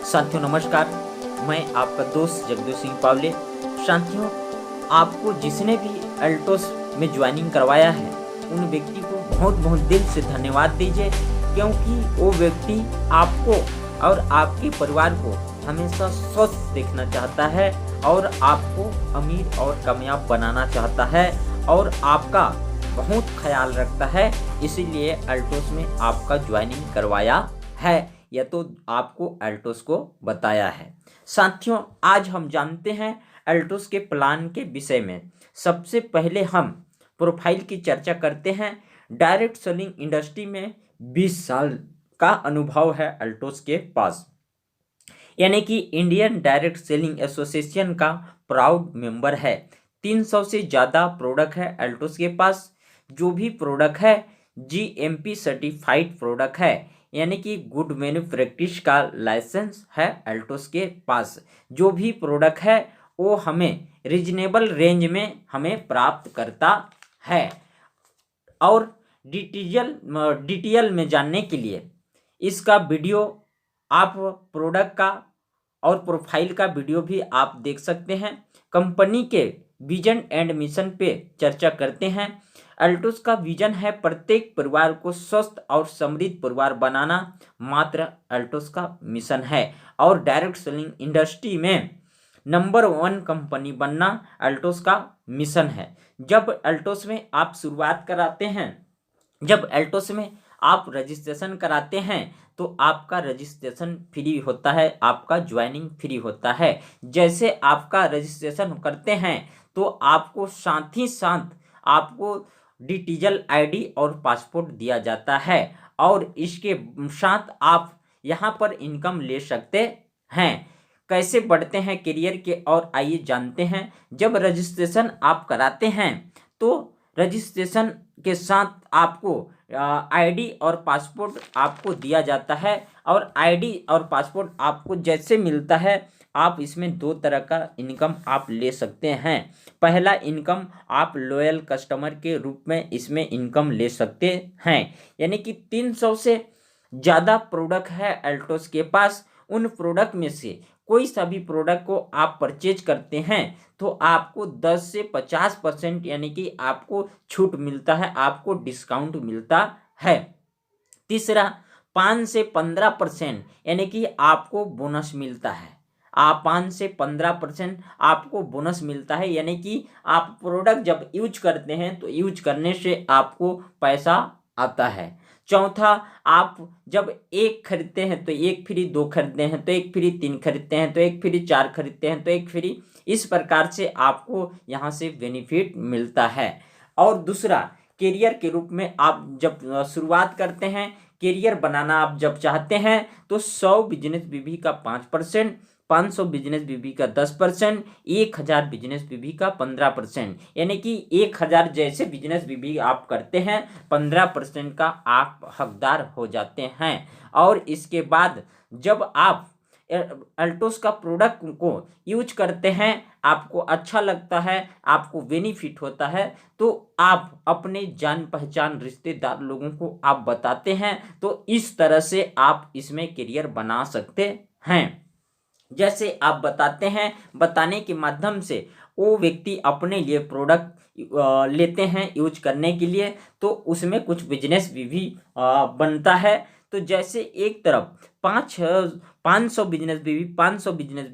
साथियों नमस्कार, मैं आपका दोस्त जगदीश सिंह पावले। साथियों, आपको जिसने भी अल्टोस में ज्वाइनिंग करवाया है उन व्यक्ति को बहुत बहुत दिल से धन्यवाद दीजिए, क्योंकि वो व्यक्ति आपको और आपके परिवार को हमेशा स्वस्थ देखना चाहता है और आपको अमीर और कामयाब बनाना चाहता है और आपका बहुत ख्याल रखता है। इसीलिए अल्टोस में आपका ज्वाइनिंग करवाया है या तो आपको अल्टोस को बताया है। साथियों, आज हम जानते हैं अल्टोस के प्लान के विषय में। सबसे पहले हम प्रोफाइल की चर्चा करते हैं। डायरेक्ट सेलिंग इंडस्ट्री में 20 साल का अनुभव है अल्टोस के पास, यानी कि इंडियन डायरेक्ट सेलिंग एसोसिएशन का प्राउड मेंबर है। 300 से ज़्यादा प्रोडक्ट है अल्टोस के पास। जो भी प्रोडक्ट है जीएमपी सर्टिफाइड प्रोडक्ट है, यानी कि गुड मैन्युफैक्चरिंग का लाइसेंस है अल्टोस के पास। जो भी प्रोडक्ट है वो हमें रीजनेबल रेंज में हमें प्राप्त करता है। और डिटेल में जानने के लिए इसका वीडियो आप प्रोडक्ट का और प्रोफाइल का वीडियो भी आप देख सकते हैं। कंपनी के विजन एंड मिशन पे चर्चा करते हैं। अल्टोस का विजन है प्रत्येक परिवार को स्वस्थ और समृद्ध परिवार बनाना, मात्र अल्टोस का मिशन है। और डायरेक्ट सेलिंग इंडस्ट्री में नंबर 1 कंपनी बनना अल्टोस का मिशन है। जब अल्टोस में आप शुरुआत कराते हैं, जब अल्टोस में आप रजिस्ट्रेशन कराते हैं तो आपका रजिस्ट्रेशन फ्री होता है, आपका ज्वाइनिंग फ्री होता है। जैसे आपका रजिस्ट्रेशन करते हैं तो आपको साथ ही साथ आपको डिजिटल आईडी और पासपोर्ट दिया जाता है और इसके साथ आप यहाँ पर इनकम ले सकते हैं। कैसे बढ़ते हैं करियर के, और आइए जानते हैं। जब रजिस्ट्रेशन आप कराते हैं तो रजिस्ट्रेशन के साथ आपको आईडी और पासपोर्ट आपको दिया जाता है। और आईडी और पासपोर्ट आपको जैसे मिलता है, आप इसमें 2 तरह का इनकम आप ले सकते हैं। पहला इनकम आप लॉयल कस्टमर के रूप में इसमें इनकम ले सकते हैं, यानी कि 300 से ज़्यादा प्रोडक्ट है अल्टोस के पास। उन प्रोडक्ट में से कोई सा भी प्रोडक्ट को आप परचेज करते हैं तो आपको 10 से 50% यानी कि आपको छूट मिलता है, आपको डिस्काउंट मिलता है। तीसरा 5 से 15% यानी कि आपको बोनस मिलता है। आप 5 से 15% आपको बोनस मिलता है, यानी कि आप प्रोडक्ट जब यूज करते हैं तो यूज करने से आपको पैसा आता है। चौथा, आप जब 1 खरीदते हैं तो 1 फ्री, 2 खरीदते हैं तो 1 फ्री, 3 खरीदते हैं तो 1 फ्री, 4 खरीदते हैं तो 1 फ्री। इस प्रकार से आपको यहाँ से बेनिफिट मिलता है। और दूसरा, करियर के रूप में आप जब शुरुआत करते हैं, करियर बनाना आप जब चाहते हैं तो 100 बिजनेस बीवी का 5%, 500 बिजनेस बीवी का 10%, 1000 बिजनेस बीवी का 15%, यानी कि 1000 जैसे बिजनेस बीवी आप करते हैं 15% का आप हकदार हो जाते हैं। और इसके बाद जब आप अल्टोस का प्रोडक्ट को यूज करते हैं, आपको अच्छा लगता है, आपको बेनिफिट होता है, तो आप अपने जान पहचान रिश्तेदार लोगों को आप बताते हैं। तो इस तरह से आप इसमें करियर बना सकते हैं। जैसे आप बताते हैं, बताने के माध्यम से वो व्यक्ति अपने लिए प्रोडक्ट लेते हैं यूज करने के लिए, तो उसमें कुछ बिजनेस भी बनता है। तो जैसे एक तरफ 500 बिजनेस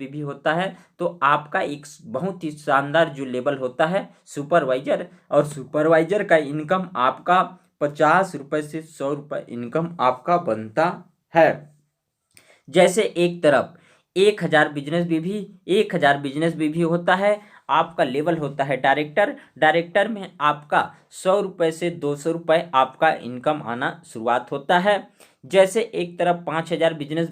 भी होता है, तो आपका एक बहुत ही शानदार जो लेवल होता है सुपरवाइजर, और सुपरवाइजर का इनकम आपका 50 रुपये से 100 रुपये इनकम आपका बनता है। जैसे एक तरफ 1000 बिजनेस भी होता है, आपका लेवल होता है डायरेक्टर। डायरेक्टर में आपका 100 रुपये से 200 रुपये आपका इनकम आना शुरुआत होता है। जैसे एक तरफ 5000 बिजनेस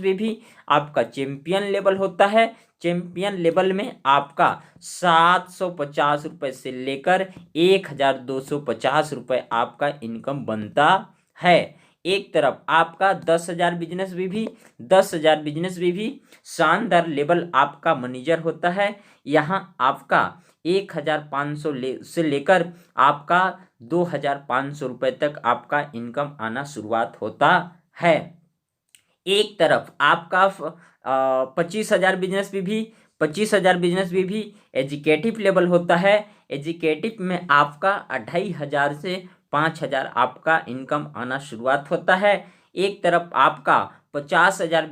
भी आपका चैंपियन लेवल होता है। चैंपियन लेवल में आपका 750 रुपये से लेकर 1250 रुपये आपका इनकम बनता है। एक तरफ आपका 10,000 बिजनेस भी शानदार लेवल आपका मैनेजर होता है। यहाँ आपका 1500 से लेकर आपका 2500 रुपये तक आपका इनकम आना शुरुआत होता है। एक तरफ आपका 25,000 बिजनेस भी एजुकेटिव लेवल होता है। एजुकेटिव में आपका 2,500 से 5,000 आपका इनकम आना शुरुआत होता है। एक तरफ आपका 50,000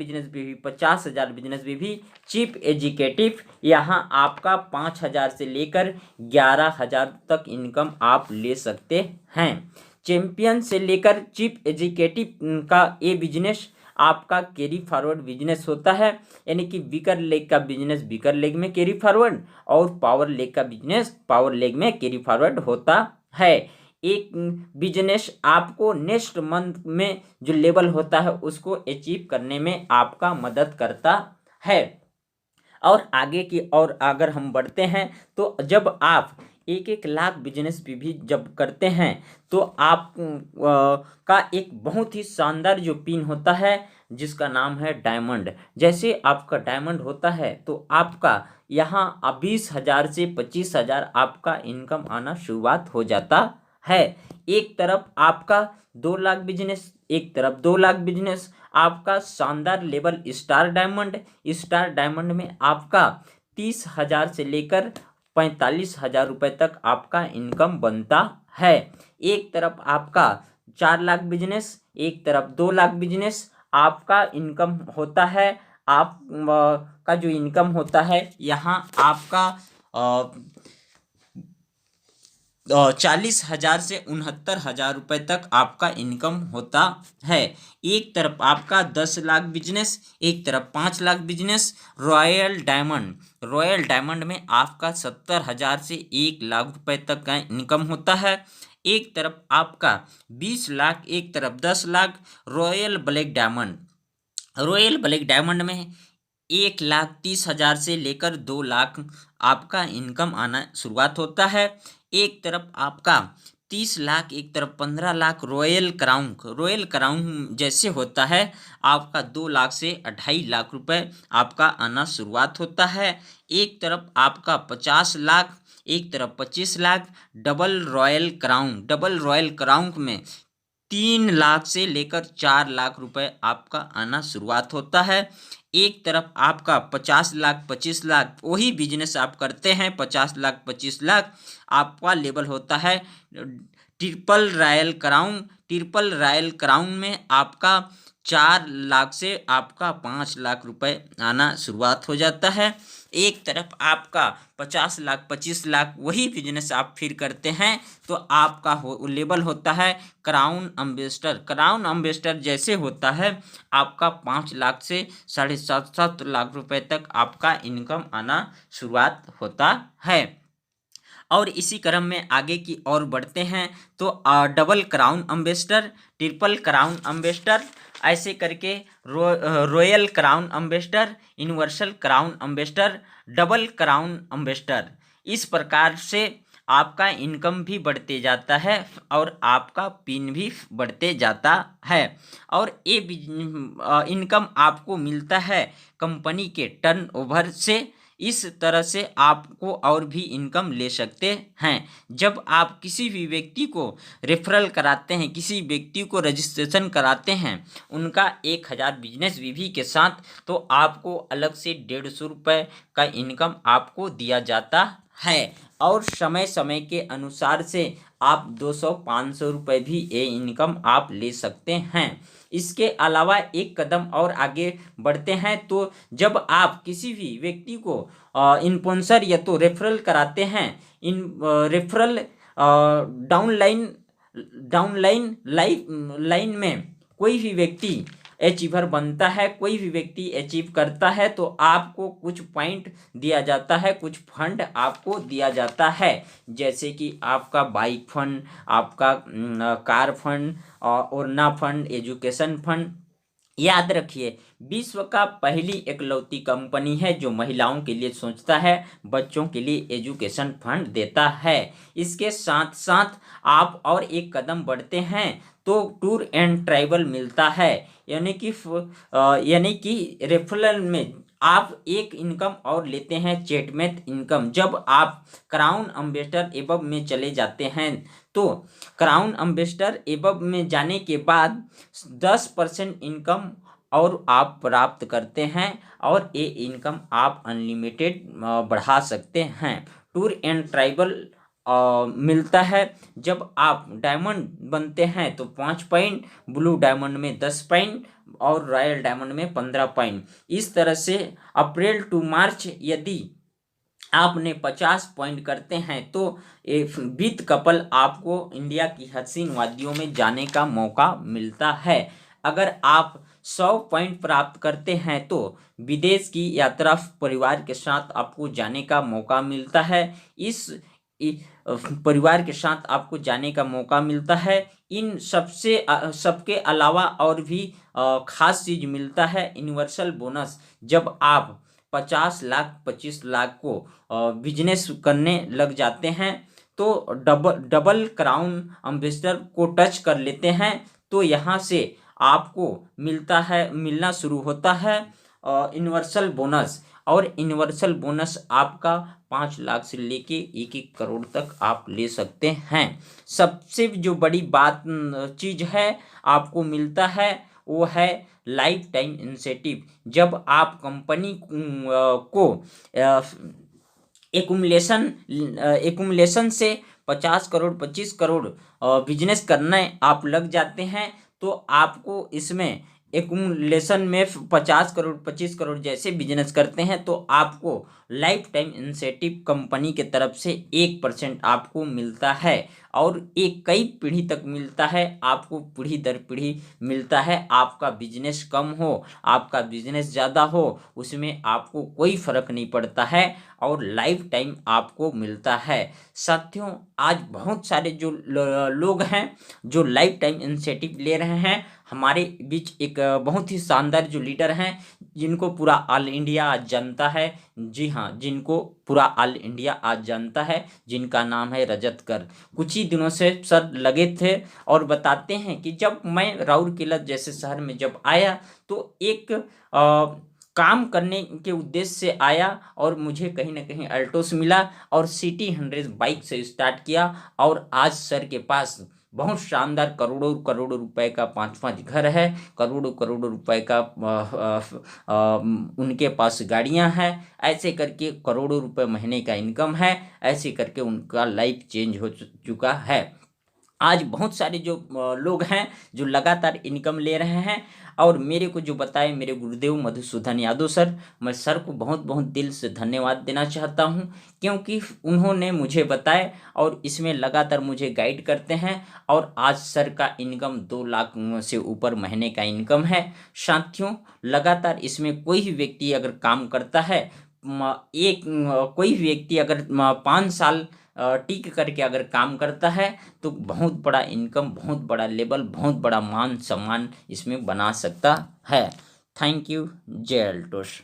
बिजनेस भी चीफ एजुकेटिव, यहाँ आपका 5,000 से लेकर 11,000 तक इनकम आप ले सकते हैं। चैंपियन से लेकर चीफ एजुकेटिव का ये बिजनेस आपका कैरी फॉरवर्ड बिजनेस होता है, यानी कि वीकर लेग का बिजनेस वीकर लेग में कैरी फॉरवर्ड और पावर लेग का बिजनेस पावर लेग में कैरी फॉरवर्ड होता है। एक बिजनेस आपको नेक्स्ट मंथ में जो लेवल होता है उसको अचीव करने में आपका मदद करता है। और आगे की और अगर हम बढ़ते हैं तो जब आप 1-1 लाख बिजनेस भी जब करते हैं तो आप का एक बहुत ही शानदार जो पिन होता है जिसका नाम है डायमंड। जैसे आपका डायमंड होता है तो आपका यहाँ 20,000 से 25,000 आपका इनकम आना शुरुआत हो जाता है। एक तरफ आपका 2 लाख बिजनेस, एक तरफ 2 लाख बिजनेस, आपका शानदार लेवल स्टार डायमंड में आपका 30,000 से लेकर 45,000 रुपये तक आपका इनकम बनता है। एक तरफ आपका 4 लाख बिजनेस, एक तरफ 2 लाख बिजनेस, आपका इनकम होता है। आप का जो इनकम होता है यहाँ आपका 40,000 से 69,000 रुपये तक आपका इनकम होता है। एक तरफ आपका 10 लाख बिजनेस, एक तरफ 5 लाख बिजनेस। रॉयल डायमंड में आपका 70,000 से 1 लाख रुपये तक का इनकम होता है। एक तरफ आपका 20 लाख, एक तरफ 10 लाख। रॉयल ब्लैक डायमंड में 1,30,000 से लेकर 2 लाख आपका इनकम आना शुरुआत होता है। एक तरफ आपका 30 लाख, एक तरफ 15 लाख। रॉयल क्राउन जैसे होता है आपका 2 लाख से 2.5 लाख रुपए आपका आना शुरुआत होता है। एक तरफ आपका 50 लाख, एक तरफ 25 लाख। डबल रॉयल क्राउन में 3 लाख से लेकर 4 लाख रुपए आपका आना शुरुआत होता है। एक तरफ आपका 50 लाख 25 लाख, वही बिजनेस आप करते हैं 50 लाख 25 लाख, आपका लेवल होता है ट्रिपल रॉयल क्राउन में आपका 4 लाख से आपका 5 लाख रुपए आना शुरुआत हो जाता है। एक तरफ आपका 50 लाख 25 लाख, वही बिजनेस आप फिर करते हैं तो आपका लेवल होता है क्राउन अम्बेसडर जैसे होता है आपका 5 लाख से 7.5 लाख रुपए तक आपका इनकम आना शुरुआत होता है। और इसी क्रम में आगे की ओर बढ़ते हैं तो double crown ambassador, triple crown ambassador, ऐसे करके royal crown ambassador, universal crown ambassador, double crown ambassador, इस प्रकार से आपका इनकम भी बढ़ते जाता है और आपका पिन भी बढ़ते जाता है। और ये इनकम आपको मिलता है कंपनी के टर्नओवर से। इस तरह से आपको और भी इनकम ले सकते हैं। जब आप किसी भी व्यक्ति को रेफरल कराते हैं, किसी व्यक्ति को रजिस्ट्रेशन कराते हैं उनका 1,000 बिजनेस विधि के साथ, तो आपको अलग से 150 रुपये का इनकम आपको दिया जाता है। और समय समय के अनुसार से आप 200-500 रुपये भी ये इनकम आप ले सकते हैं। इसके अलावा एक कदम और आगे बढ़ते हैं तो जब आप किसी भी व्यक्ति को स्पॉन्सर या तो रेफरल कराते हैं, इन रेफरल लाइन में कोई भी व्यक्ति अचीवर बनता है, कोई भी व्यक्ति अचीव करता है तो आपको कुछ पॉइंट दिया जाता है, कुछ फंड आपको दिया जाता है। जैसे कि आपका बाइक फंड, आपका कार फंड, ओरना फंड, एजुकेशन फंड। याद रखिए, विश्व का पहली एकलौती कंपनी है जो महिलाओं के लिए सोचता है, बच्चों के लिए एजुकेशन फंड देता है। इसके साथ साथ आप और एक कदम बढ़ते हैं तो टूर एंड ट्रैवल मिलता है, यानी कि रेफरल में आप एक इनकम और लेते हैं, चेटमेट इनकम। जब आप क्राउन अम्बेसडर एबव में चले जाते हैं तो क्राउन अम्बेसडर एबव में जाने के बाद 10% इनकम और आप प्राप्त करते हैं और ये इनकम आप अनलिमिटेड बढ़ा सकते हैं। टूर एंड ट्रैवल मिलता है। जब आप डायमंड बनते हैं तो 5 पॉइंट, ब्लू डायमंड में 10 पॉइंट और रॉयल डायमंड में 15 पॉइंट। इस तरह से अप्रैल टू मार्च यदि आपने 50 पॉइंट करते हैं तो विथ कपल आपको इंडिया की हसीन वादियों में जाने का मौका मिलता है। अगर आप 100 पॉइंट प्राप्त करते हैं तो विदेश की यात्रा परिवार के साथ आपको जाने का मौका मिलता है। परिवार के साथ आपको जाने का मौका मिलता है। इन सबके अलावा और भी खास चीज मिलता है, यूनिवर्सल बोनस। जब आप 50 लाख 25 लाख को बिजनेस करने लग जाते हैं तो डबल क्राउन एम्बेसडर को टच कर लेते हैं तो यहाँ से आपको मिलना शुरू होता है यूनिवर्सल बोनस। और यूनिवर्सल बोनस आपका 5 लाख से लेके 1-1 करोड़ तक आप ले सकते हैं। सबसे जो बड़ी चीज है आपको मिलता है वो है लाइफ टाइम इंसेंटिव। जब आप कंपनी को एकुमुलेशन से 50 करोड़ 25 करोड़ बिजनेस करने आप लग जाते हैं तो आपको इसमें एकुमुलेशन में 50 करोड़ 25 करोड़ जैसे बिजनेस करते हैं तो आपको लाइफ टाइम इंसेंटिव कंपनी के तरफ से 1% आपको मिलता है और एक कई पीढ़ी तक मिलता है। आपको पीढ़ी दर पीढ़ी मिलता है। आपका बिजनेस कम हो आपका बिजनेस ज़्यादा हो उसमें आपको कोई फर्क नहीं पड़ता है और लाइफ टाइम आपको मिलता है। साथियों, आज बहुत सारे जो लोग हैं जो लाइफ टाइम इंसेंटिव ले रहे हैं। हमारे बीच एक बहुत ही शानदार जो लीडर हैं जिनको पूरा ऑल इंडिया आज जानता है। जी हाँ, जिनको पूरा ऑल इंडिया आज जानता है, जिनका नाम है रजत कर। कुछ ही दिनों से सर लगे थे और बताते हैं कि जब मैं राउरकेला जैसे शहर में जब आया तो एक काम करने के उद्देश्य से आया और मुझे कहीं ना कहीं अल्टोस मिला और सिटी 100 बाइक से स्टार्ट किया और आज सर के पास बहुत शानदार करोड़ों करोड़ों रुपए का 5-5 घर है, करोड़ों करोड़ों रुपए का उनके पास गाड़ियां हैं। ऐसे करके करोड़ों रुपए महीने का इनकम है। ऐसे करके उनका लाइफ चेंज हो चुका है। आज बहुत सारे जो लोग हैं जो लगातार इनकम ले रहे हैं और मेरे को जो बताए मेरे गुरुदेव मधुसूदन यादव सर, मैं सर को बहुत बहुत दिल से धन्यवाद देना चाहता हूं क्योंकि उन्होंने मुझे बताए और इसमें लगातार मुझे गाइड करते हैं और आज सर का इनकम 2 लाख से ऊपर महीने का इनकम है। साथियों, लगातार इसमें कोई भी व्यक्ति अगर काम करता है, कोई व्यक्ति अगर 5 साल टिक करके अगर काम करता है तो बहुत बड़ा इनकम, बहुत बड़ा लेवल, बहुत बड़ा मान सम्मान इसमें बना सकता है। Thank you. जय अल्टोस।